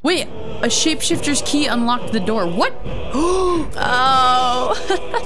Wait, a shapeshifter's key unlocked the door. What? Oh,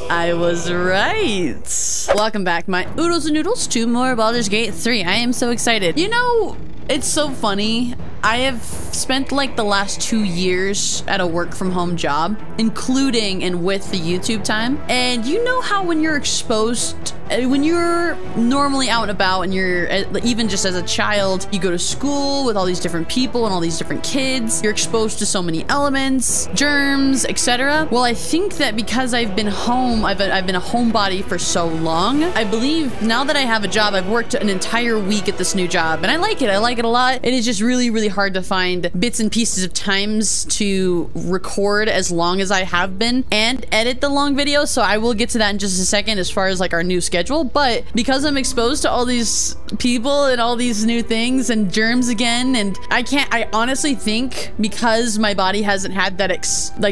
I was right. Welcome back, my oodles and noodles, to more Baldur's Gate 3. I am so excited. You know, it's so funny. I have spent like the last 2 years at a work from home job, including and with the YouTube time. And you know how when you're exposed, when you're normally out and about and you're, even just as a child, you go to school with all these different people and all these different kids, you're exposed to so many elements, germs, etc. Well, I think that because I've been home, I've been a homebody for so long, I believe now that I have a job, I've worked an entire week at this new job and I like it a lot. It is just really hard to find bits and pieces of times to record as long as I have been and edit the long videos. So I will get to that in just a second as far as like our new schedule. But because I'm exposed to all these people and all these new things and germs again, and I honestly think because my body hasn't had that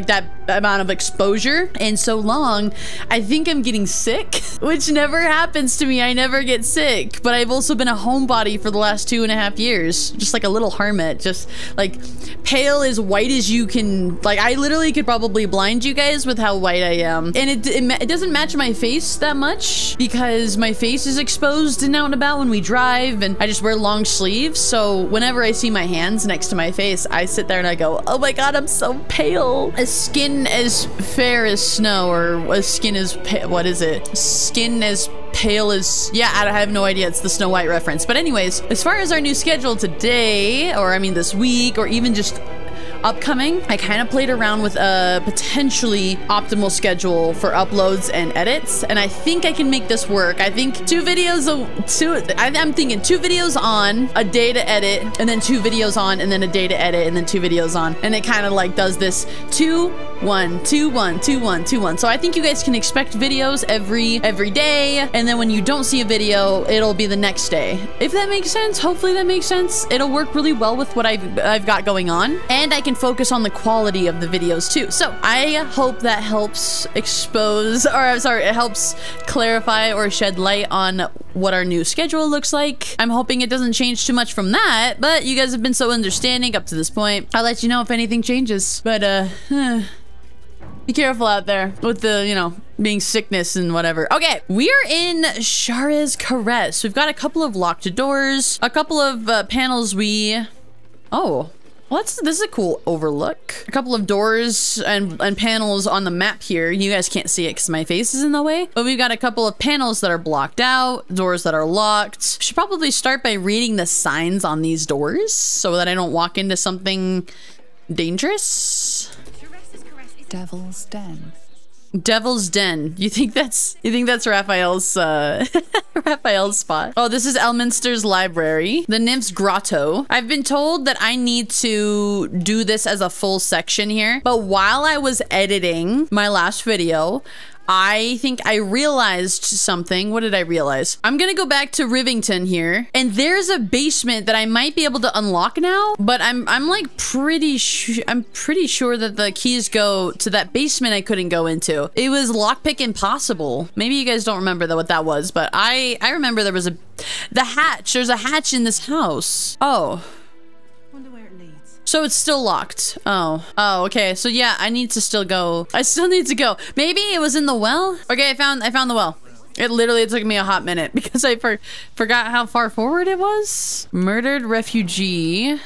that amount of exposure in so long, I think I'm getting sick, which never happens to me. I never get sick, but I've also been a homebody for the last 2.5 years, just like a little hermit, just like pale as white as you can. Like I literally could probably blind you guys with how white I am. And it doesn't match my face that much because my face is exposed and out and about when we drive, and I just wear long sleeves. So whenever I see my hands next to my face, I sit there and I go, oh my God, I'm so pale. A skin as fair as snow, or a skin as what is it? Skin as pale as, yeah, I have no idea. It's the Snow White reference. But anyways, as far as our new schedule today, or I mean this week, or even just upcoming, I kind of played around with a potentially optimal schedule for uploads and edits, and I think I can make this work. I think I'm thinking 2 videos on, a day to edit, and then 2 videos on, and then a day to edit, and then 2 videos on, and it kind of like does this 2 1 2 1 2 1 2 1. So I think you guys can expect videos every day, and then when you don't see a video, it'll be the next day. If that makes sense. Hopefully that makes sense. It'll work really well with what I've got going on, and I can focus on the quality of the videos too. So I hope that helps expose, or I'm sorry, it helps clarify or shed light on what our new schedule looks like. I'm hoping it doesn't change too much from that, but you guys have been so understanding up to this point. I'll let you know if anything changes, but be careful out there with the, you know, being sickness and whatever. Okay, we are in Shara's Caress. We've got a couple of locked doors, a couple of panels oh, well, this is a cool overlook. A couple of doors and panels on the map here. You guys can't see it because my face is in the way, but we've got a couple of panels that are blocked out, doors that are locked. Should probably start by reading the signs on these doors so that I don't walk into something dangerous. Devil's Den. Devil's Den. You think that's Raphael's Raphael's spot? Oh, this is Elminster's library. The Nymph's Grotto. I've been told that I need to do this as a full section here, but while I was editing my last video, I think I realized something. What did I realize? I'm gonna go back to Rivington here, and there's a basement that I might be able to unlock now, but I'm like pretty sure that the keys go to that basement I couldn't go into. It was lockpick impossible. Maybe you guys don't remember what that was, but I remember there was the hatch. There's a hatch in this house. Oh. So it's still locked. Oh, okay. So yeah, I need to still go. I still need to go. Maybe it was in the well. Okay, I found the well. It literally took me a hot minute because I forgot how far forward it was. Murdered refugee.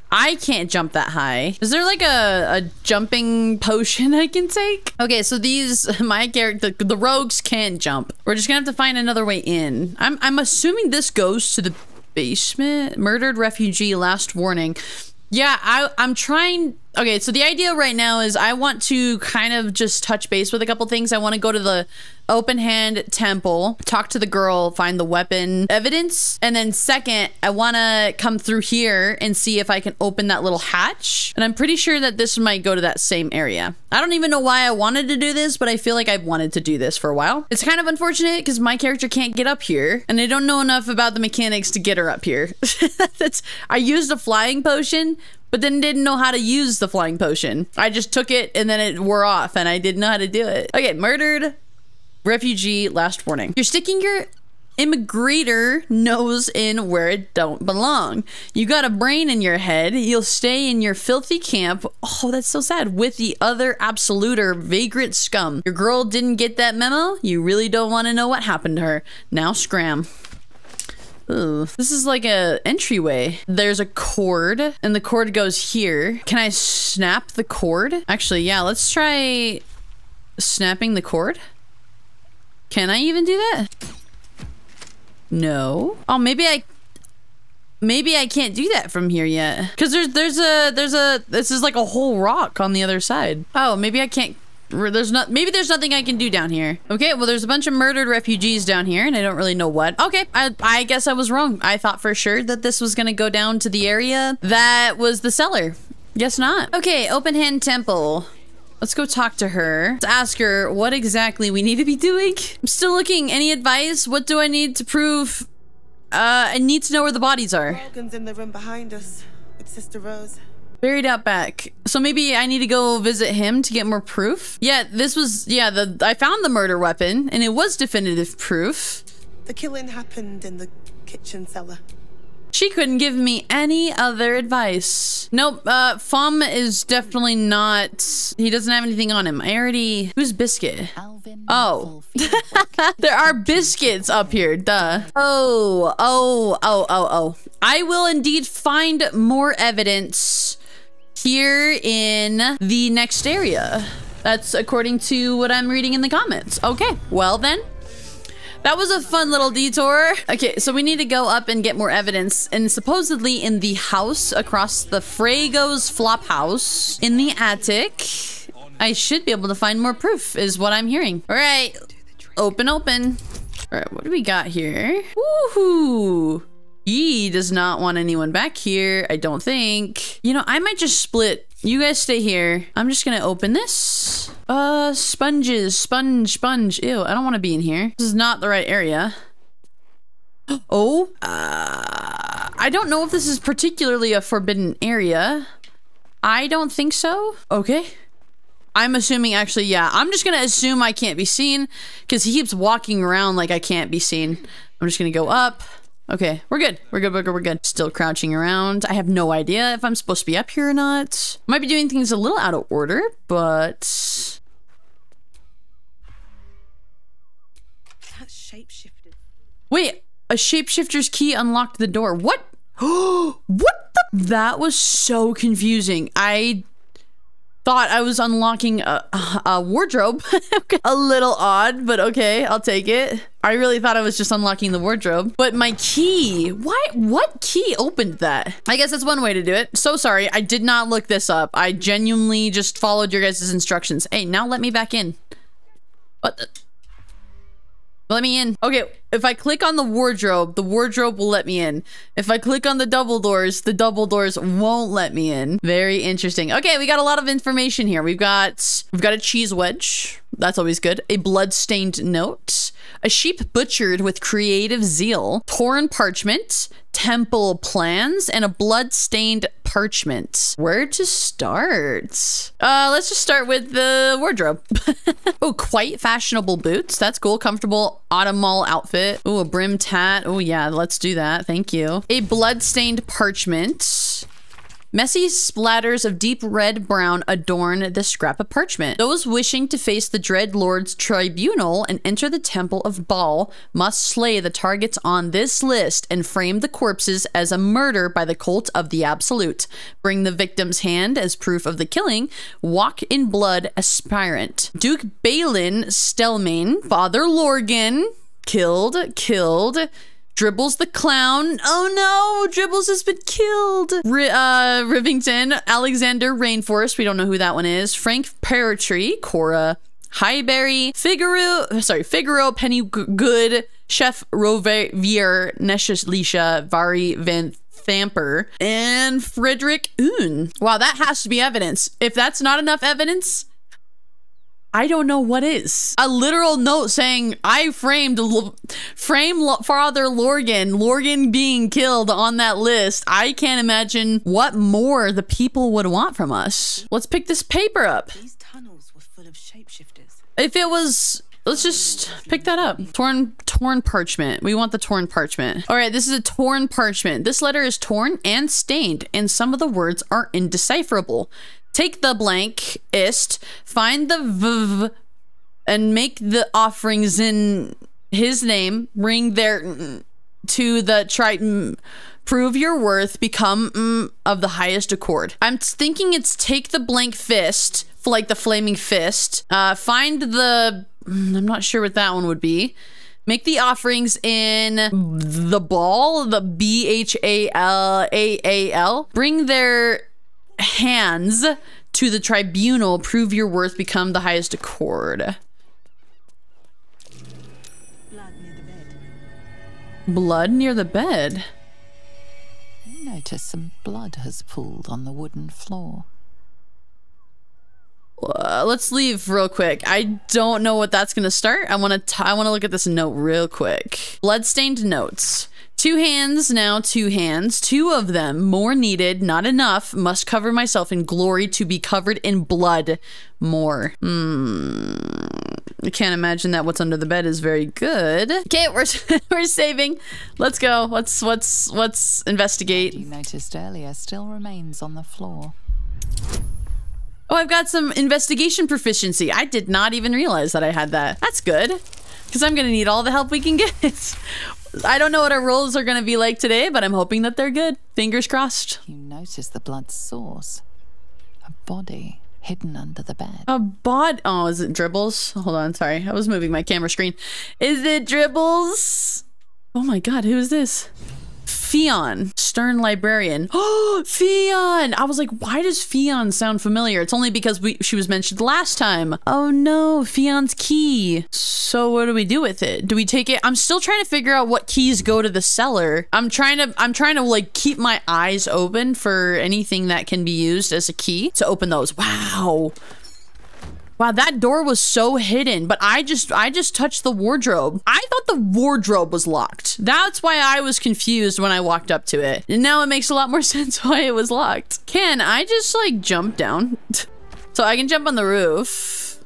I can't jump that high. Is there like a jumping potion I can take? Okay, so my character, the rogues can't jump. We're just gonna have to find another way in. I'm assuming this goes to the basement. Murdered refugee, last warning. Yeah, I'm trying. Okay, so the idea right now is I want to kind of just touch base with a couple things. I want to go to the open hand temple, talk to the girl, find the weapon evidence, and then second, I want to come through here and see if I can open that little hatch. And I'm pretty sure that this might go to that same area. I don't even know why I wanted to do this, but I feel like I've wanted to do this for a while. It's kind of unfortunate because my character can't get up here, and I don't know enough about the mechanics to get her up here. I used a flying potion, but then didn't know how to use the flying potion. I just took it and then it wore off and I didn't know how to do it. Okay, murdered refugee, last warning. You're sticking your immigrator nose in where it don't belong. You got a brain in your head. You'll stay in your filthy camp. Oh, that's so sad. With the other absoluter vagrant scum. Your girl didn't get that memo. You really don't want to know what happened to her. Now scram. Ooh, this is like a entryway. There's a cord and the cord goes here. Can I snap the cord? Actually, yeah, let's try snapping the cord. Can I even do that? No. Oh, maybe I can't do that from here yet. Cause this is like a whole rock on the other side. Oh, maybe I can't. Maybe there's nothing I can do down here. Okay, well, there's a bunch of murdered refugees down here and I don't really know what. Okay, I guess I was wrong. I thought for sure that this was gonna go down to the area that was the cellar. Guess not. Okay, open hand temple. Let's go talk to her. Let's ask her what exactly we need to be doing. I'm still looking. Any advice? What do I need to prove? I need to know where the bodies are. Morgan's in the room behind us with Sister Rose. Buried out back. So maybe I need to go visit him to get more proof. Yeah, this was, yeah, I found the murder weapon and it was definitive proof. The killing happened in the kitchen cellar. She couldn't give me any other advice. Nope, Fum is definitely not, he doesn't have anything on him. Who's Biscuit? Alvin. Oh, there are biscuits up here, duh. Oh. I will indeed find more evidence here in the next area. That's according to what I'm reading in the comments. Okay, well then. That was a fun little detour. Okay, so we need to go up and get more evidence. And supposedly in the house across the Frago's flop house in the attic, I should be able to find more proof is what I'm hearing. All right, open. All right, what do we got here? Woohoo. He does not want anyone back here, I don't think. You know, I might just split. You guys stay here. I'm just gonna open this. Sponges, sponge. Ew, I don't want to be in here. This is not the right area. Oh, I don't know if this is particularly a forbidden area. I don't think so. Okay. I'm assuming actually, yeah, I'm just gonna assume I can't be seen because he keeps walking around like I can't be seen. I'm just gonna go up. Okay, we're good. We're good. Still crouching around. I have no idea if I'm supposed to be up here or not. Might be doing things a little out of order, but... That shapeshifted. Wait, a shapeshifter's key unlocked the door. What? What the? That was so confusing. I thought I was unlocking a wardrobe. A little odd, but okay, I'll take it. I really thought I was just unlocking the wardrobe. But my key, what key opened that? I guess that's one way to do it. So sorry, I did not look this up. I genuinely just followed your guys' instructions. Hey, now let me back in. What the? Let me in. Okay, if I click on the wardrobe will let me in. If I click on the double doors won't let me in. Very interesting. Okay, we got a lot of information here. We've got a cheese wedge. That's always good. A blood-stained note. A sheep butchered with creative zeal. Torn parchment. Temple plans. And a blood-stained parchment. Where to start? Let's just start with the wardrobe. Oh, quite fashionable boots. That's cool. Comfortable autumn mall outfit. Oh, a brimmed hat. Oh yeah, let's do that. Thank you. A blood-stained parchment. Messy splatters of deep red-brown adorn the scrap of parchment. Those wishing to face the Dread Lord's tribunal and enter the Temple of Baal must slay the targets on this list and frame the corpses as a murder by the cult of the Absolute. Bring the victim's hand as proof of the killing. Walk in blood aspirant. Duke Balin Stelmane. Father Lorgan. Killed. Dribbles the clown. Oh no, Dribbles has been killed. Rivington, Alexander Rainforest. We don't know who that one is. Frank Peartree, Cora Highberry, Figaro Pennygood, Chef Rovier, Nesha Lisha, Vari Van Thamper, and Frederick Oon. Wow, that has to be evidence. If that's not enough evidence, I don't know what is. A literal note saying I framed Father Lorgan being killed on that list. I can't imagine what more the people would want from us. Let's pick this paper up. These tunnels were full of shapeshifters. If it was let's just pick that up. Torn parchment. We want the torn parchment. All right, this is a torn parchment. This letter is torn and stained, and some of the words are indecipherable. Take the blankist, find the v, and make the offerings in his name. Bring their to the triton. Prove your worth, become of the highest accord. I'm thinking it's take the blank fist, like the flaming fist. Find the, I'm not sure what that one would be. Make the offerings in the ball, the BHALAAL. Bring their hands to the tribunal. Prove your worth, become the highest accord. Blood near the bed. Notice some blood has pooled on the wooden floor. Let's leave real quick. I don't know what that's gonna start. I want to look at this note real quick. Bloodstained notes. 2 hands now, 2 hands. 2 of them, more needed, not enough. Must cover myself in glory to be covered in blood more. I can't imagine that what's under the bed is very good. Okay, we're saving. Let's go. Let's investigate. You noticed earlier still remains on the floor. Oh, I've got some investigation proficiency. I did not even realize that I had that. That's good, because I'm gonna need all the help we can get. I don't know what our rolls are gonna be like today, but I'm hoping that they're good. Fingers crossed. You notice the blood source. A body hidden under the bed. A bod. Oh, is it Dribbles? Hold on, sorry. I was moving my camera screen. Is it Dribbles? Oh my god, who is this? Fionn, stern librarian. Oh, Fionn! I was like, why does Fionn sound familiar? It's only because she was mentioned last time. Oh no, Fionn's key. So what do we do with it? Do we take it? I'm still trying to figure out what keys go to the cellar. I'm trying to like keep my eyes open for anything that can be used as a key to open those. Wow. Wow, that door was so hidden, but I just touched the wardrobe. I thought the wardrobe was locked. That's why I was confused when I walked up to it. And now it makes a lot more sense why it was locked. Can I just like jump down? So I can jump on the roof.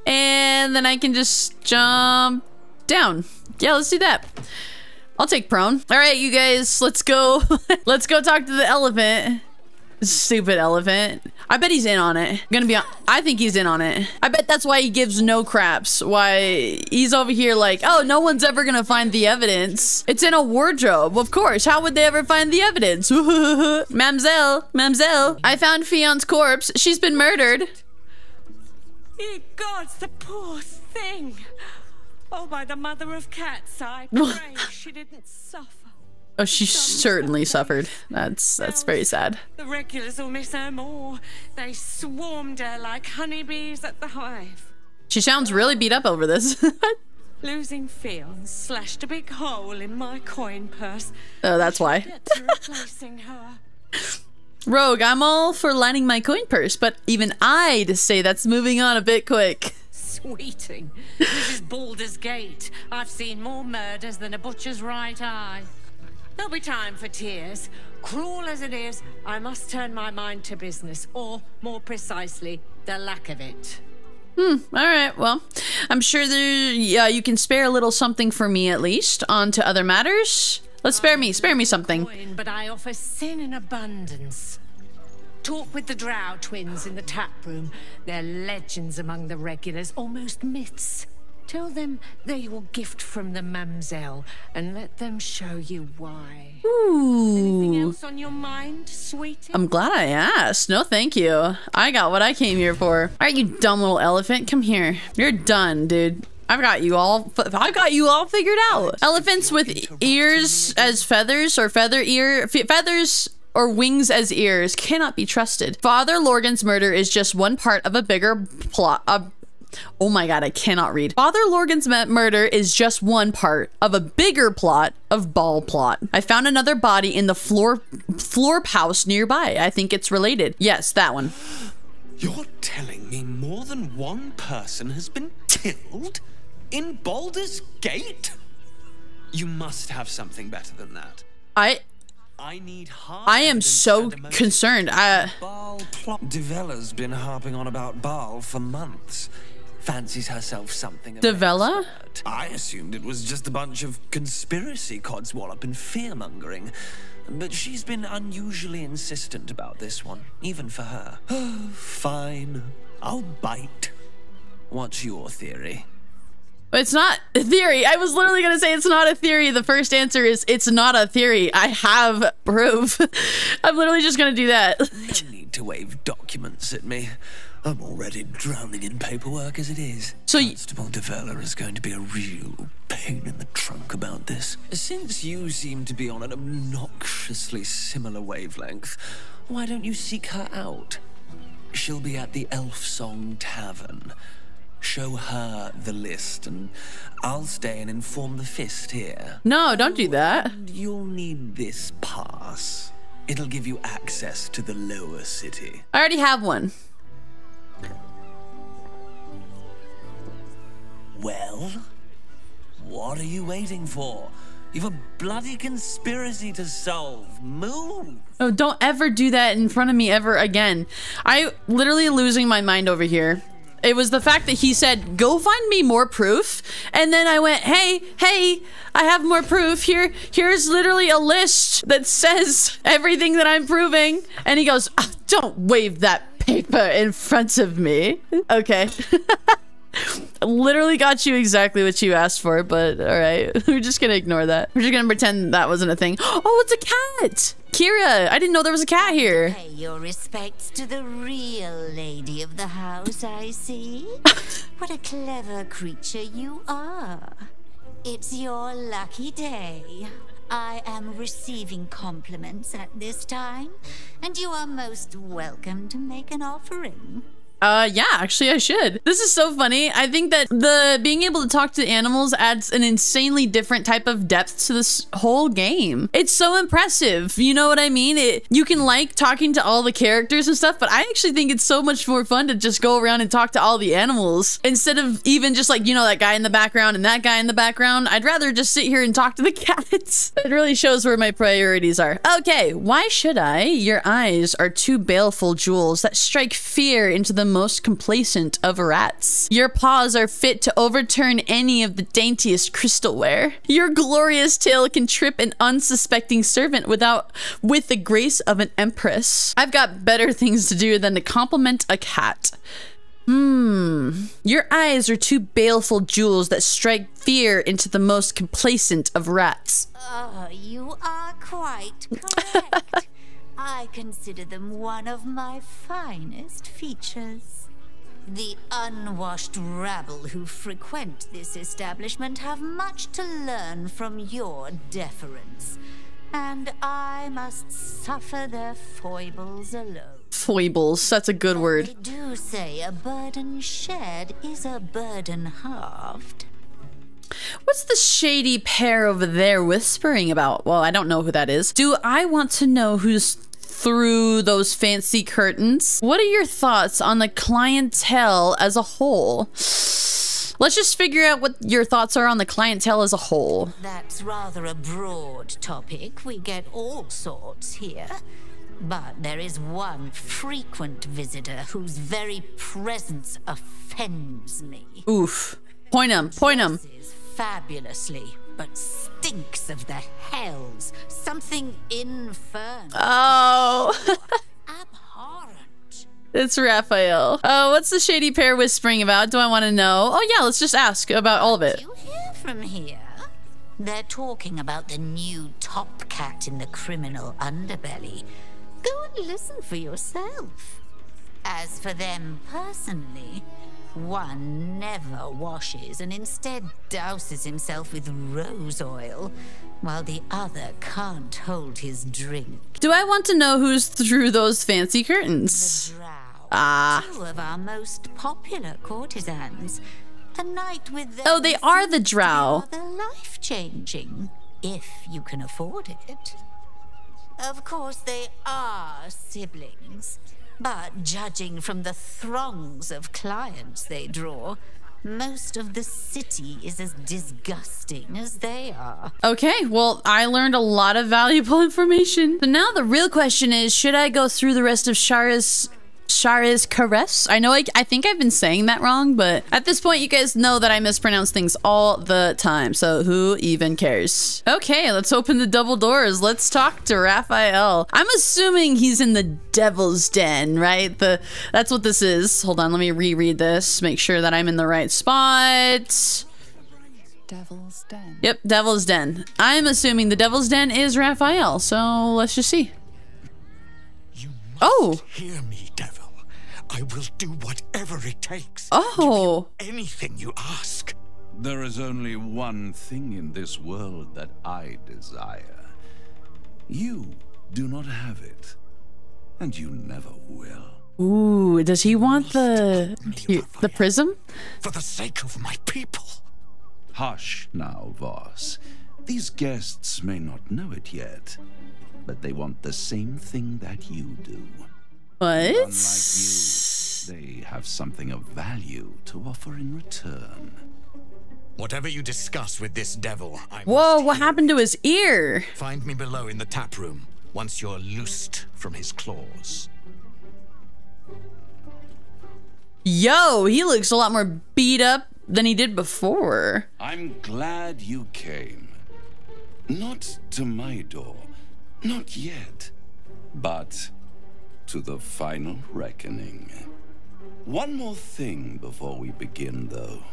And then I can just jump down. Yeah, let's do that. I'll take prone. All right, you guys, let's go. Let's go talk to the elephant. Stupid elephant. I bet he's in on it. I think he's in on it. I bet that's why he gives no craps. Why he's over here like, oh, no one's ever gonna find the evidence. It's in a wardrobe. Of course. How would they ever find the evidence? Mamselle. I found Fionn's corpse. She's been murdered. Ye gods, the poor thing. Oh, by the mother of cats, I pray she didn't suffer. Oh, she certainly suffered. That's very sad. The regulars will miss her more. They swarmed her like honeybees at the hive. She sounds really beat up over this. Losing Fionn slashed a big hole in my coin purse. Oh, that's why. Get to replacing her. Rogue, I'm all for lining my coin purse, but even I'd say that's moving on a bit quick. Sweeting. This is Baldurs Gate. I've seen more murders than a butcher's right eye. There'll be time for tears. Cruel as it is, I must turn my mind to business, or more precisely, the lack of it. All right, well, I'm sure you can spare a little something for me at least. On to other matters. Let's spare me something. But I offer sin in abundance. Talk with the Drow twins in the tap room. They're legends among the regulars, almost myths. Tell them they're your gift from the mamselle, and let them show you why. Ooh. Anything else on your mind, sweetie? I'm glad I asked. No, thank you. I got what I came here for. All right, you dumb little elephant, come here. You're done, dude. I've got you all figured out. Elephants with ears as feathers, or feathers or wings as ears cannot be trusted. Father Lorgan's murder is just one part of a bigger plot. Oh my god, I cannot read. Father Lorgan's murder is just one part of a bigger plot of Ball plot. I found another body in the floor house nearby. I think it's related. Yes, that one. You're telling me more than one person has been killed in Baldurs Gate? You must have something better than that. I am so concerned. Baal plot. Devella's been harping on about Baal for months. fancies herself something of Devella? an expert. I assumed it was just a bunch of conspiracy codswallop and fear-mongering. But she's been unusually insistent about this one, even for her. Fine, I'll bite. What's your theory? It's not a theory. I was literally going to say it's not a theory. The first answer is it's not a theory. I have proof. I'm literally just going to do that. No need to wave documents at me. I'm already drowning in paperwork as it is. So Constable Devella is going to be a real pain in the trunk about this. Since you seem to be on an obnoxiously similar wavelength, why don't you seek her out? She'll be at the Elf Song Tavern. Show her the list, and I'll stay and inform the Fist here. No, don't do that. You'll need this pass. It'll give you access to the lower city. I already have one. Well, what are you waiting for? You've a bloody conspiracy to solve. Move! Oh, don't ever do that in front of me ever again. I literally losing my mind over here. It was the fact that he said, go find me more proof. And then I went, hey, I have more proof. Here's literally a list that says everything that I'm proving. And he goes, oh, don't wave that paper in front of me. Okay. Literally got you exactly what you asked for, but all right. We're just gonna ignore that. We're just gonna pretend that wasn't a thing. Oh, it's a cat! Kira, I didn't know there was a cat here. Pay your respects to the real lady of the house, I see. What a clever creature you are. It's your lucky day. I am receiving compliments at this time, and you are most welcome to make an offering. Yeah, actually I should. This is so funny. I think that the being able to talk to animals adds an insanely different type of depth to this whole game. It's so impressive. You know what I mean? You can like talking to all the characters and stuff, but I actually think it's so much more fun to just go around and talk to all the animals instead of even just like, you know, that guy in the background and that guy in the background. I'd rather just sit here and talk to the cats. It really shows where my priorities are. Okay, why should I? Your eyes are two baleful jewels that strike fear into the most complacent of rats. Your paws are fit to overturn any of the daintiest crystalware. Your glorious tail can trip an unsuspecting servant with the grace of an empress. I've got better things to do than to compliment a cat. Your eyes are two baleful jewels that strike fear into the most complacent of rats. You are quite correct. I consider them one of my finest features. The unwashed rabble who frequent this establishment have much to learn from your deference, and I must suffer their foibles alone. Foibles, that's a good word. They do say a burden shared is a burden halved. What's the shady pair over there whispering about? Well, I don't know who that is. Do I want to know who's through those fancy curtains? What are your thoughts on the clientele as a whole? Let's just figure out what your thoughts are on the clientele as a whole. That's rather a broad topic. We get all sorts here. But there is one frequent visitor whose very presence offends me. Oof. Point him. Point him. Dresses fabulously, but stinks of the hells. Something infernal. Oh. Abhorrent. It's Raphael. Oh, what's the shady pair whispering about? Do I want to know? Oh yeah, let's just ask about all of it. You hear from here? They're talking about the new top cat in the criminal underbelly. Go and listen for yourself. As for them personally, one never washes and instead douses himself with rose oil, while the other can't hold his drink. Do I want to know who's through those fancy curtains? The Drow, Ah. two of our most popular courtesans. A night with them Oh, they are the seems to be Drow. rather life-changing, if you can afford it. Of course, they are siblings, but judging from the throngs of clients they draw, most of the city is as disgusting as they are. Okay, well, I learned a lot of valuable information. So now the real question is, should I go through the rest of Shara's Shara's caress. I know I think I've been saying that wrong, but at this point you guys know that I mispronounce things all the time, so who even cares? Okay, let's open the double doors. Let's talk to Raphael. I'm assuming he's in the Devil's Den, right? That's what this is. Hold on, let me reread this. Make sure that I'm in the right spot. Devil's Den. Yep, Devil's Den. I'm assuming the Devil's Den is Raphael, so let's just see. You must hear me, devil. I will do whatever it takes. Oh. Give you anything you ask. There is only one thing in this world that I desire. You do not have it, and you never will. Ooh, does he want the prism? For the sake of my people. Hush now, Voss. These guests may not know it yet, but they want the same thing that you do. What? Unlike you, they have something of value to offer in return. Whatever you discuss with this devil, Whoa, what happened to his ear? Find me below in the tap room once you're loosed from his claws. Yo, he looks a lot more beat up than he did before. I'm glad you came. Not to my door, not yet, but to the final reckoning. One more thing before we begin, though.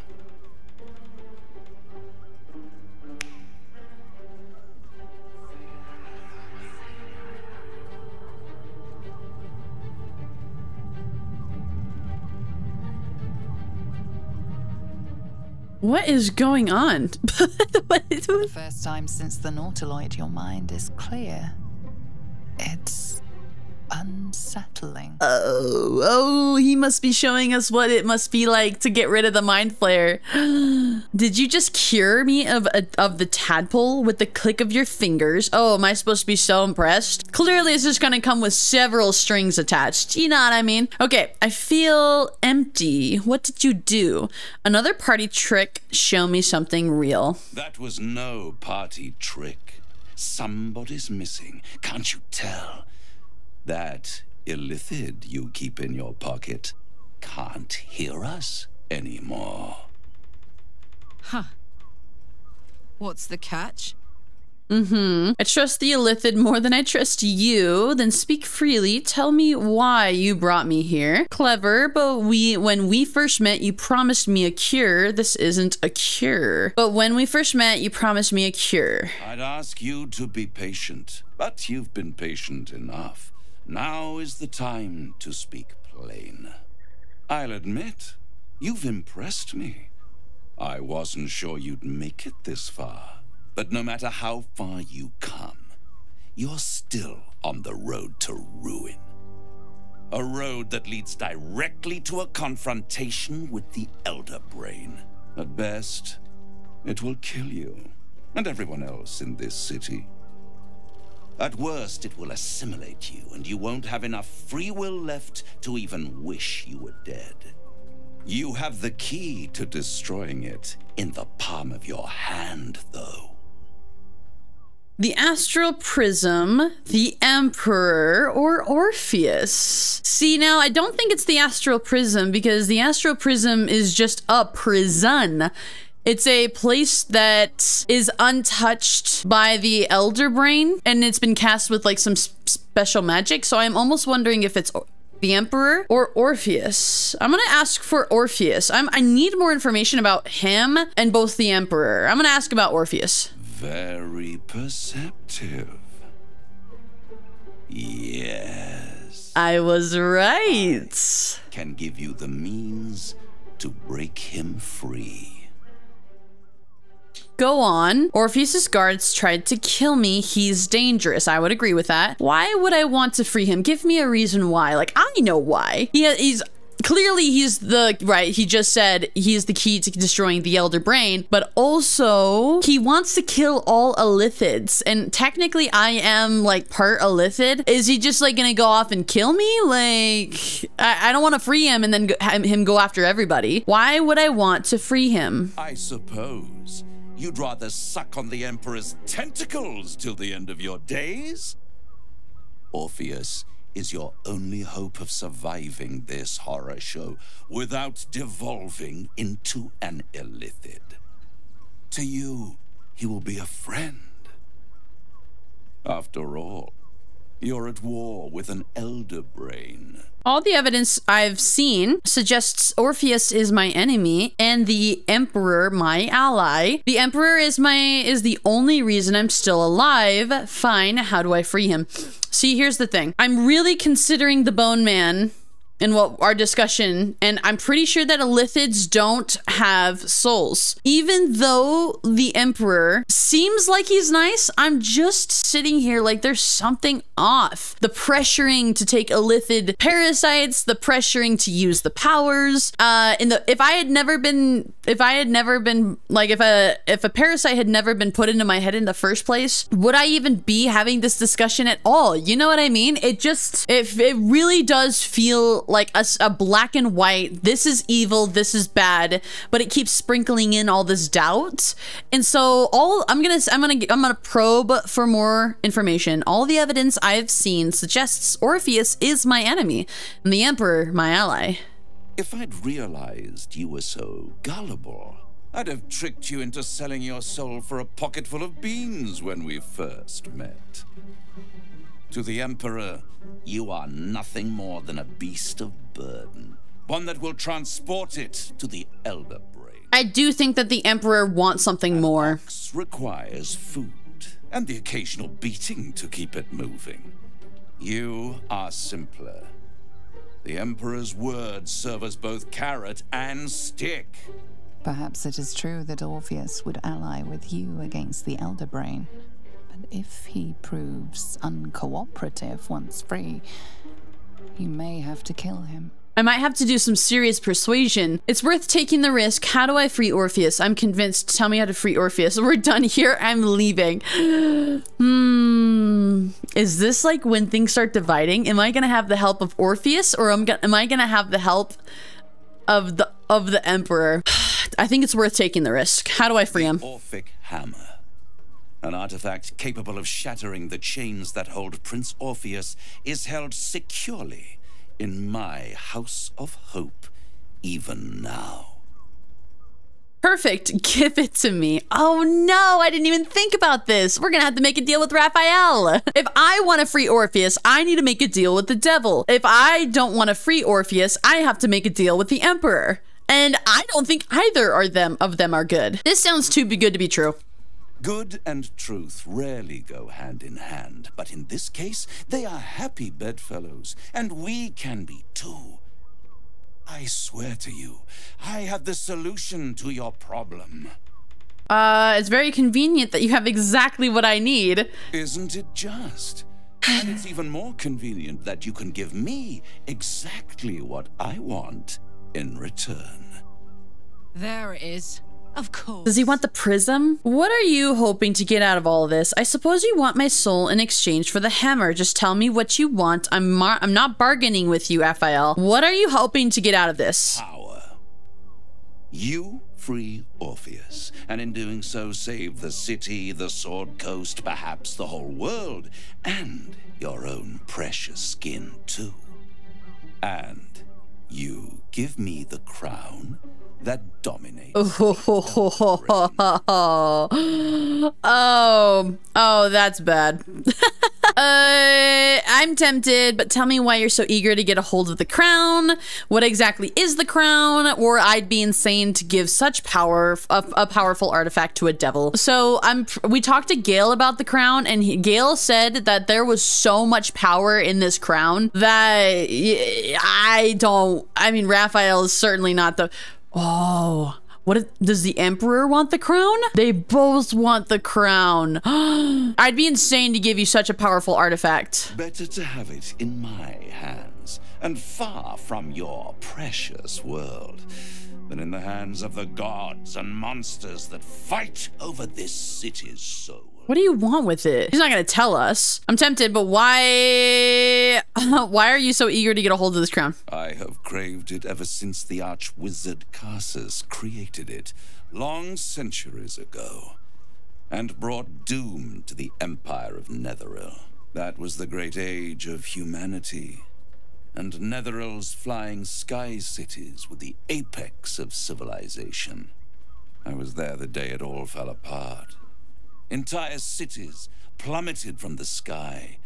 What is going on? The first time since the Nautiloid, your mind is clear. It's unsettling. Oh, he must be showing us what it must be like to get rid of the mind flare. Did you just cure me of the tadpole with the click of your fingers? Oh, am I supposed to be so impressed? Clearly it's just gonna come with several strings attached. You know what I mean? Okay, I feel empty. What did you do? Another party trick. Show me something real. That was no party trick. Somebody's missing. Can't you tell? That illithid you keep in your pocket can't hear us anymore. Huh. What's the catch? I trust the illithid more than I trust you. Then speak freely. Tell me why you brought me here. Clever, but when we first met, you promised me a cure. This isn't a cure. But when we first met, you promised me a cure. I'd ask you to be patient, but you've been patient enough. Now is the time to speak plain. I'll admit, you've impressed me. I wasn't sure you'd make it this far. But no matter how far you come, you're still on the road to ruin. A road that leads directly to a confrontation with the Elder Brain. At best, it will kill you and everyone else in this city. At worst, it will assimilate you, and you won't have enough free will left to even wish you were dead. You have the key to destroying it in the palm of your hand, though. The Astral Prism, the Emperor, or Orpheus? See, now, I don't think it's the Astral Prism, because the Astral Prism is just a prison. It's a place that is untouched by the Elder Brain, and it's been cast with like some special magic, so I'm almost wondering if it's the Emperor or Orpheus. I'm gonna ask for Orpheus. I need more information about him and both the Emperor. I'm gonna ask about Orpheus. Very perceptive. Yes. I was right. Can give you the means to break him free. Go on. Orpheus's guards tried to kill me. He's dangerous. I would agree with that. Why would I want to free him? Give me a reason why. Like, I know why. He's the right. He just said he's the key to destroying the Elder Brain, but also he wants to kill all illithids. And technically I am like part illithid. Is he just like gonna go off and kill me? Like, I don't want to free him and then have him go after everybody. Why would I want to free him? I suppose you'd rather suck on the Emperor's tentacles till the end of your days? Orpheus, is your only hope of surviving this horror show without devolving into an illithid. To you, he will be a friend. After all, you're at war with an elder brain. All the evidence I've seen suggests Orpheus is my enemy and the Emperor my ally. The Emperor is the only reason I'm still alive. Fine, how do I free him? See, here's the thing. I'm really considering the Bone Man in what our discussion, and I'm pretty sure that illithids don't have souls. Even though the Emperor seems like he's nice, I'm just sitting here like there's something off. The pressuring to take illithid parasites, the pressuring to use the powers. If a parasite had never been put into my head in the first place, would I even be having this discussion at all? You know what I mean? It really does feel like a black and white, this is evil, this is bad, but it keeps sprinkling in all this doubt. And so I'm gonna probe for more information. All the evidence I've seen suggests Orpheus is my enemy and the Emperor my ally. If I'd realized you were so gullible, I'd have tricked you into selling your soul for a pocketful of beans when we first met. To the Emperor, you are nothing more than a beast of burden, one that will transport it to the elder brain. I do think that the Emperor wants something more. An ox requires food and the occasional beating to keep it moving. You are simpler. The Emperor's words serve as both carrot and stick. Perhaps it is true that Orpheus would ally with you against the elder brain. But if he proves uncooperative once free, you may have to kill him. I might have to do some serious persuasion. It's worth taking the risk. How do I free Orpheus? I'm convinced. Tell me how to free Orpheus. We're done here. I'm leaving. Is this like when things start dividing? Am I gonna have the help of Orpheus, or am I gonna have the help of the Emperor? I think it's worth taking the risk. How do I free him? Orphic hammer. An artifact capable of shattering the chains that hold Prince Orpheus is held securely in my House of Hope, even now. Perfect. Give it to me. Oh no, I didn't even think about this. We're gonna have to make a deal with Raphael. If I want to free Orpheus, I need to make a deal with the devil. If I don't want to free Orpheus, I have to make a deal with the Emperor. And I don't think either of them are good. This sounds too good to be true. Good and truth rarely go hand in hand, but in this case, they are happy bedfellows, and we can be too. I swear to you, I have the solution to your problem. It's very convenient that you have exactly what I need. Isn't it just? And it's even more convenient that you can give me exactly what I want in return. There it is. Of course. Does he want the prism? What are you hoping to get out of all of this? I suppose you want my soul in exchange for the hammer. Just tell me what you want. I'm not bargaining with you, Raphael. What are you hoping to get out of this? Power. You free Orpheus, and in doing so save the city, the Sword Coast, perhaps the whole world, and your own precious skin too. And you give me the crown that dominates. Oh, that's bad. I'm tempted, but tell me why you're so eager to get a hold of the crown. What exactly is the crown? Or I'd be insane to give such power, a powerful artifact to a devil. So we talked to Gale about the crown, and Gale said that there was so much power in this crown that I mean, Raphael is certainly not the... Oh, does the Emperor want the crown? They both want the crown. I'd be insane to give you such a powerful artifact. Better to have it in my hands and far from your precious world than in the hands of the gods and monsters that fight over this city's soul. What do you want with it? He's not gonna tell us. I'm tempted, but why are you so eager to get a hold of this crown? I have craved it ever since the arch-wizard Carsus created it long centuries ago and brought doom to the Empire of Netheril. That was the great age of humanity, and Netherill's flying sky cities were the apex of civilization. I was there the day it all fell apart. Entire cities plummeted from the sky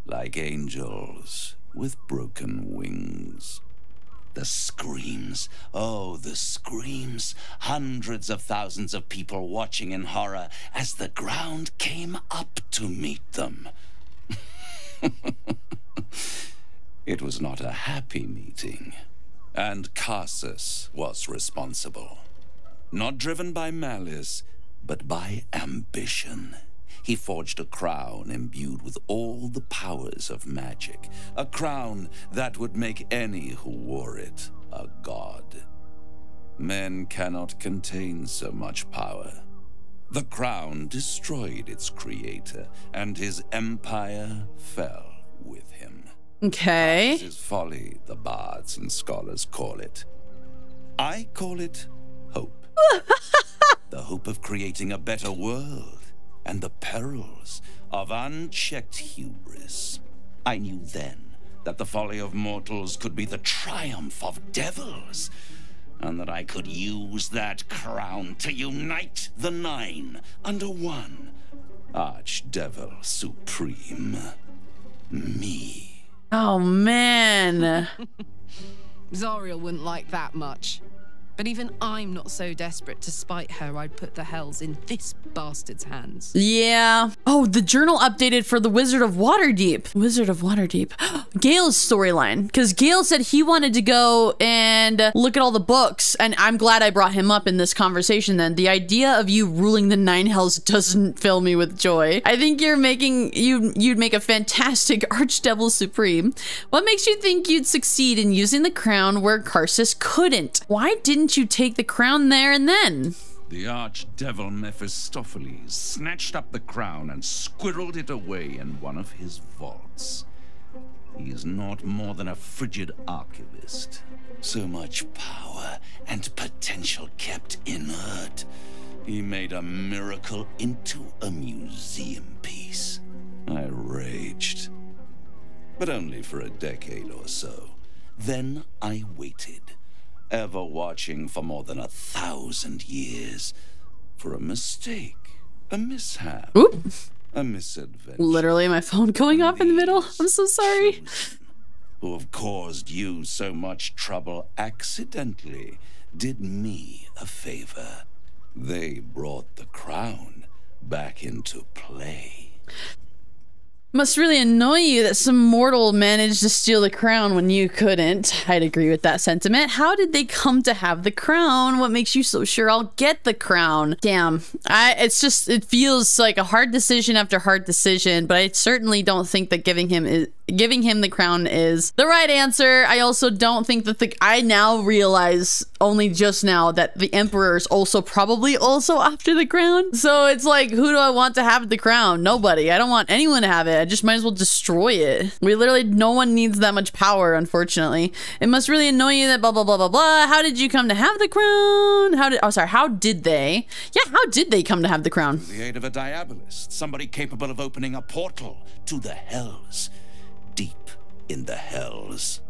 like angels with broken wings. The screams, oh, the screams. Hundreds of thousands of people watching in horror as the ground came up to meet them. It was not a happy meeting, and Carsus was responsible. Not driven by malice, but by ambition. He forged a crown imbued with all the powers of magic, a crown that would make any who wore it a god. Men cannot contain so much power. The crown destroyed its creator, and his empire fell with him. Okay. This is folly, the bards and scholars call it. I call it hope. The hope of creating a better world, and the perils of unchecked hubris. I knew then that the folly of mortals could be the triumph of devils, and that I could use that crown to unite the Nine under one Archdevil Supreme. Me. Oh, man. Zariel wouldn't like that much. But even I'm not so desperate to spite her I'd put the hells in this bastard's hands. Yeah. Oh, the journal updated for the Wizard of Waterdeep. Wizard of Waterdeep. Gale's storyline. Because Gale said he wanted to go and look at all the books. And I'm glad I brought him up in this conversation then. The idea of you ruling the Nine Hells doesn't fill me with joy. I think you'd make a fantastic Archdevil Supreme. What makes you think you'd succeed in using the crown where Carsus couldn't? Why didn't you take the crown there and then? The archdevil Mephistopheles snatched up the crown and squirreled it away in one of his vaults. He is not more than a frigid archivist. So much power and potential kept inert. He made a miracle into a museum piece. I raged. But only for a decade or so. Then I waited, ever watching for more than 1,000 years, for a mistake, a mishap, Oop. a misadventure. Literally my phone going off in the middle. I'm so sorry. Chosen, who have caused you so much trouble accidentally, did me a favor. They brought the crown back into play. Must really annoy you that some mortal managed to steal the crown when you couldn't. I'd agree with that sentiment. How did they come to have the crown? What makes you so sure I'll get the crown? Damn. It feels like a hard decision after hard decision, but I certainly don't think that giving him the crown is the right answer. I also don't think that I now realize only just now that the Emperor is also probably also after the crown. So it's like, who do I want to have the crown? Nobody. I don't want anyone to have it. I just might as well destroy it. No one needs that much power, unfortunately. It must really annoy you that blah, blah, blah, blah, blah. How did you come to have the crown? How did they? Yeah, how did they come to have the crown? The aid of a diabolist, somebody capable of opening a portal to the hells. Deep in the hells.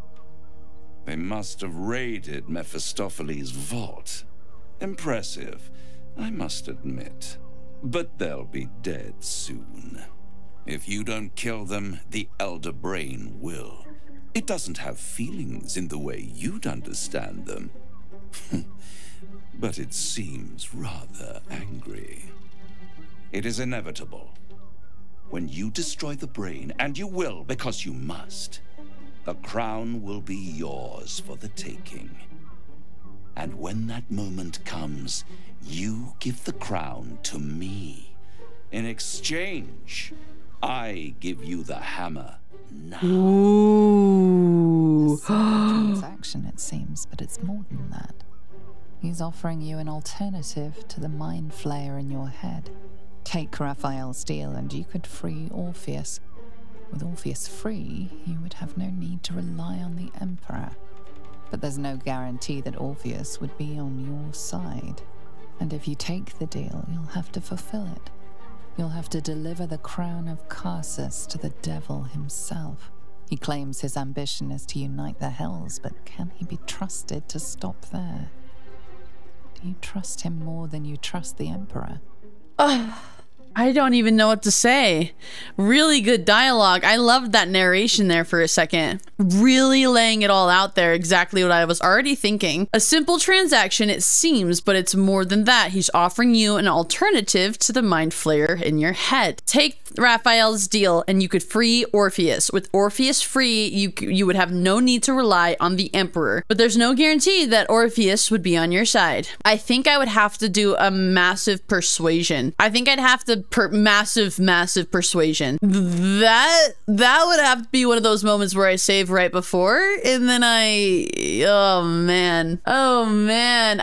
They must have raided Mephistopheles' vault. Impressive, I must admit. But they'll be dead soon. If you don't kill them, the Elder Brain will. It doesn't have feelings in the way you'd understand them. But it seems rather angry. It is inevitable. When you destroy the brain, and you will because you must, the crown will be yours for the taking. And when that moment comes, you give the crown to me. In exchange, I give you the hammer now. Ooh. A transaction, it seems, but it's more than that. He's offering you an alternative to the mind flayer in your head. Take Raphael's deal and you could free Orpheus. With Orpheus free, you would have no need to rely on the Emperor. But there's no guarantee that Orpheus would be on your side. And if you take the deal, you'll have to fulfill it. you'll have to deliver the crown of Karsus to the devil himself. He claims his ambition is to unite the Hells, but can he be trusted to stop there? Do you trust him more than you trust the Emperor? I don't even know what to say. Really good dialogue. I loved that narration there for a second. Really laying it all out there, exactly what I was already thinking. A simple transaction, it seems, but it's more than that. He's offering you an alternative to the mind flayer in your head. Take Raphael's deal and you could free Orpheus. With Orpheus free, you would have no need to rely on the Emperor. But there's no guarantee that Orpheus would be on your side. I think I would have to do a massive persuasion. I think I'd have to massive persuasion. That would have to be one of those moments where I save right before, and then oh man,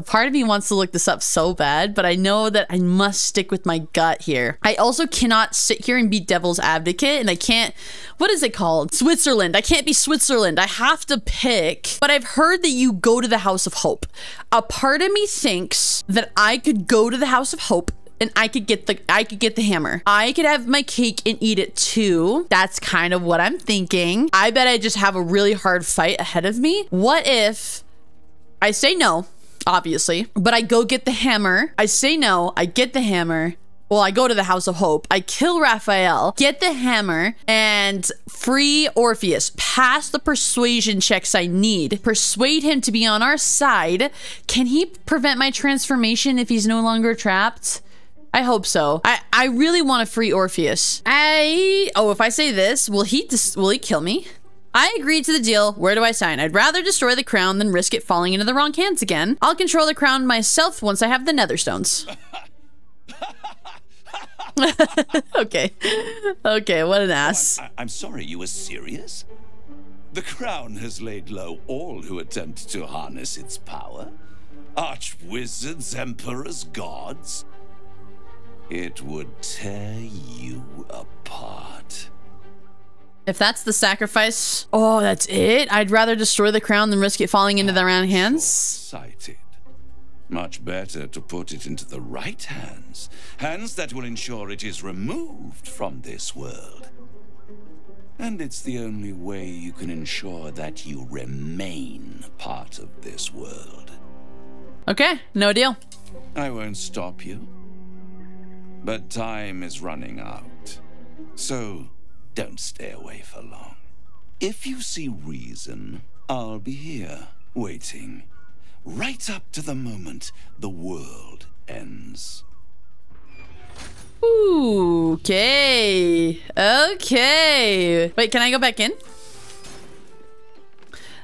part of me wants to look this up so bad, but I know that I must stick with my gut here. I also cannot sit here and be devil's advocate, and I can't, what is it called? Switzerland. I can't be Switzerland. I have to pick, but I've heard that you go to the House of Hope. A part of me thinks that I could go to the House of Hope and I could get the hammer. I could have my cake and eat it too. That's kind of what I'm thinking. I bet I just have a really hard fight ahead of me. What if I say no, obviously, but I go get the hammer. I say no, I get the hammer. Well, I go to the House of Hope. I kill Raphael, get the hammer, and free Orpheus. Pass the persuasion checks I need. Persuade him to be on our side. Can he prevent my transformation if he's no longer trapped? I hope so. I really want to free Orpheus. If I say this, will he kill me? I agreed to the deal. Where do I sign? I'd rather destroy the crown than risk it falling into the wrong hands again. I'll control the crown myself once I have the Netherstones. Okay. Okay, what an ass. I'm sorry, you were serious? The crown has laid low all who attempt to harness its power. Archwizards, emperors, gods. It would tear you apart. If that's the sacrifice, oh, that's it? I'd rather destroy the crown than risk it falling into the wrong hands? Short-sighted. Much better to put it into the right hands. Hands that will ensure it is removed from this world. And it's the only way you can ensure that you remain part of this world. Okay, no deal. I won't stop you. But time is running out. So don't stay away for long. If you see reason, I'll be here, waiting. Right up to the moment the world ends. Ooh, okay. Okay. Wait, can I go back in?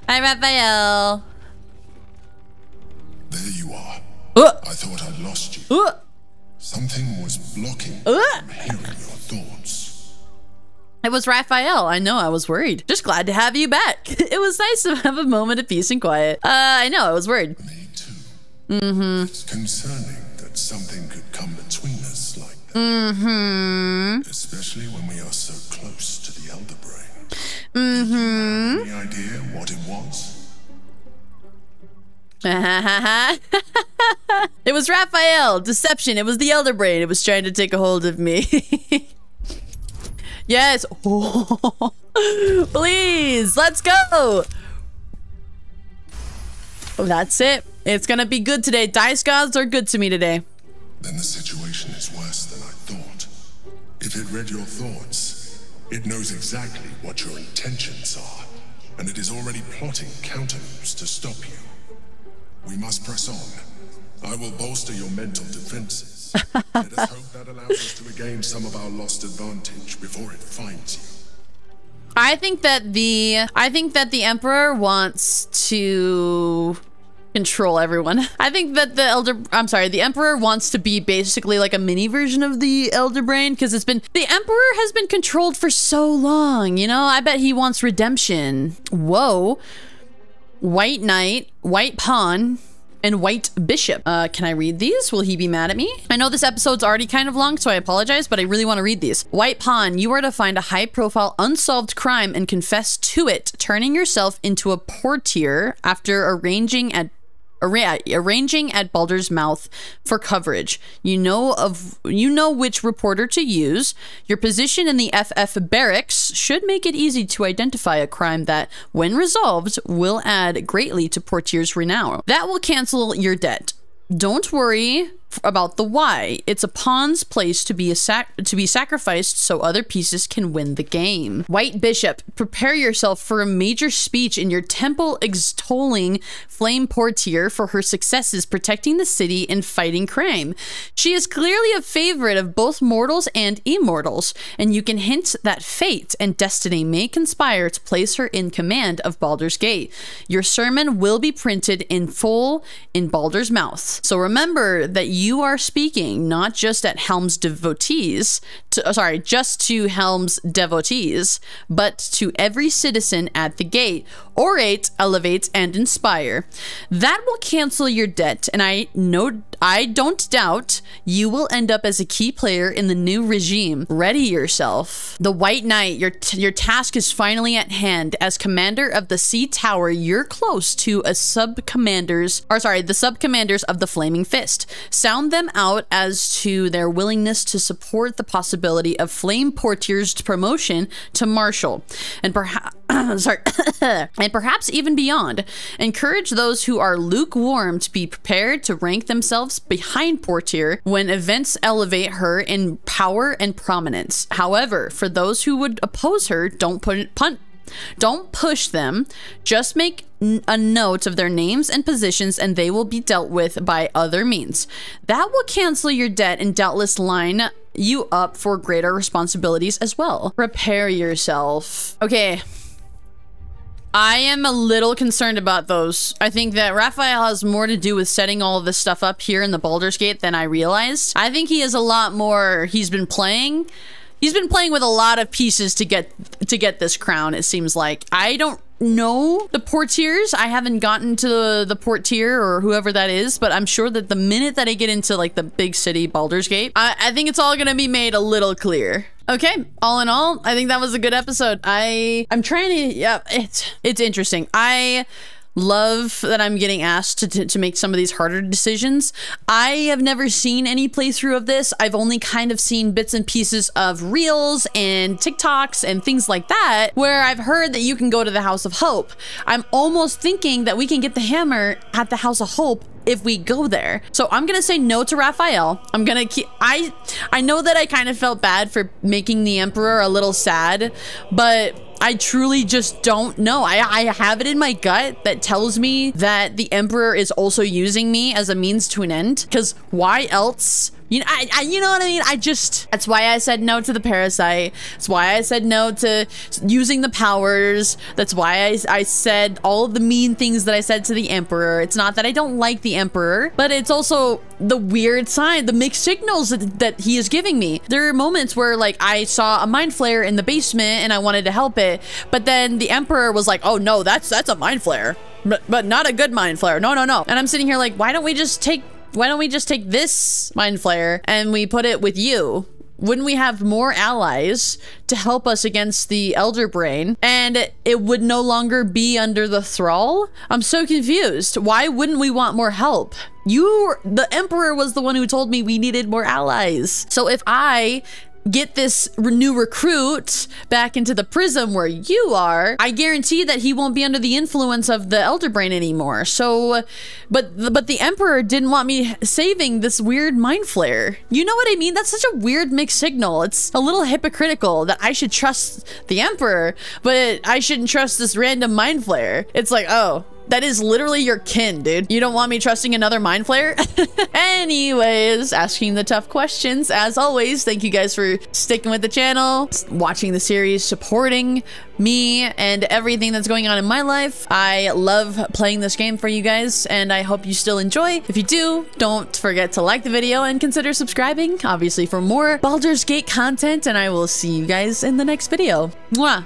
Hi, Raphael. There you are. I thought I'd lost you. Something was blocking from hearing your thoughts. It was Raphael. I know, I was worried. Just glad to have you back. It was nice to have a moment of peace and quiet. I know, I was worried. Me too. It's concerning that something could come between us like that. Especially when we are so close to the Elder Brain. Any idea what it was? It was Raphael. Deception. It was the Elder Brain. It was trying to take a hold of me. Yes. Oh, please. Let's go. Oh, that's it. It's gonna be good today. Dice gods are good to me today. Then the situation is worse than I thought. If it read your thoughts, it knows exactly what your intentions are, and it is already plotting countermoves to stop you. We must press on. I will bolster your mental defenses. Let us hope that allows us to regain some of our lost advantage before it finds you. I think that the Emperor wants to control everyone. I think that the Emperor wants to be basically like a mini version of the Elder Brain, because the Emperor has been controlled for so long, you know? I bet he wants redemption. Whoa. White Knight, White Pawn, and White Bishop. Can I read these? Will he be mad at me? I know this episode's already kind of long, so I apologize, but I really want to read these. White Pawn, you are to find a high-profile unsolved crime and confess to it, turning yourself into a portier after arranging arranging at Baldur's mouth for coverage. You know which reporter to use. Your position in the FF barracks should make it easy to identify a crime that, when resolved, will add greatly to Portier's renown. That will cancel your debt. Don't worry about the why. It's a pawn's place to be sacrificed so other pieces can win the game. White Bishop, prepare yourself for a major speech in your temple extolling Flame Portier for her successes protecting the city and fighting crime. She is clearly a favorite of both mortals and immortals, and you can hint that fate and destiny may conspire to place her in command of Baldur's Gate. Your sermon will be printed in full in Baldur's mouth. So remember that you are speaking not just at Helm's devotees, just to Helm's devotees, but to every citizen at the gate. Orate, elevate, and inspire. That will cancel your debt, and I don't doubt you will end up as a key player in the new regime. Ready yourself. The White Knight, your task is finally at hand. As commander of the Sea Tower, you're close to the sub-commanders of the Flaming Fist. Sound them out as to their willingness to support the possibility of Flame Portier's promotion to Marshal, and perhaps even beyond. Encourage those who are lukewarm to be prepared to rank themselves behind Portier when events elevate her in power and prominence. However, for those who would oppose her, don't push them. Just make a note of their names and positions, and they will be dealt with by other means. That will cancel your debt and doubtless line you up for greater responsibilities as well. Prepare yourself. Okay. I am a little concerned about those. I think that Raphael has more to do with setting all of this stuff up here in the Baldur's Gate than I realized. I think he has a lot more he's been playing with a lot of pieces to get this crown, it seems like. I don't know the Portiers. I haven't gotten to the Portier or whoever that is, but I'm sure that the minute that I get into like the big city Baldur's Gate, I think it's all gonna be made a little clear. Okay, all in all, I think that was a good episode. I'm trying to, yeah, it's interesting. I love that I'm getting asked to make some of these harder decisions. I have never seen any playthrough of this. I've only kind of seen bits and pieces of reels and TikToks and things like that, where I've heard that you can go to the House of Hope. I'm almost thinking that we can get the hammer at the House of Hope if we go there. So I'm gonna say no to Raphael. I'm gonna keep, I know that I kind of felt bad for making the Emperor a little sad, but I truly just don't know. I have it in my gut that tells me that the Emperor is also using me as a means to an end, because why else? You know, you know what I mean? That's why I said no to the parasite. That's why I said no to using the powers. That's why I said all of the mean things that I said to the Emperor. It's not that I don't like the Emperor, but it's also the weird sign, the mixed signals that he is giving me. There are moments where like I saw a mind flare in the basement and I wanted to help it, but then the Emperor was like, oh no, that's a mind flare, but not a good mind flare. No. And I'm sitting here like, why don't we just take this mind flare and we put it with you? Wouldn't we have more allies to help us against the Elder Brain, and it would no longer be under the thrall? I'm so confused. Why wouldn't we want more help? The Emperor was the one who told me we needed more allies. So if I get this new recruit back into the prism where you are, I guarantee that he won't be under the influence of the Elder Brain anymore. So, but the Emperor didn't want me saving this weird mind flare. You know what I mean? That's such a weird mixed signal. It's a little hypocritical that I should trust the Emperor, but I shouldn't trust this random mind flare. It's like, oh, that is literally your kin, dude. You don't want me trusting another mind flare? Anyways, asking the tough questions. As always, thank you guys for sticking with the channel, watching the series, supporting me and everything that's going on in my life. I love playing this game for you guys, and I hope you still enjoy. If you do, don't forget to like the video and consider subscribing, obviously, for more Baldur's Gate content, and I will see you guys in the next video. Mwah!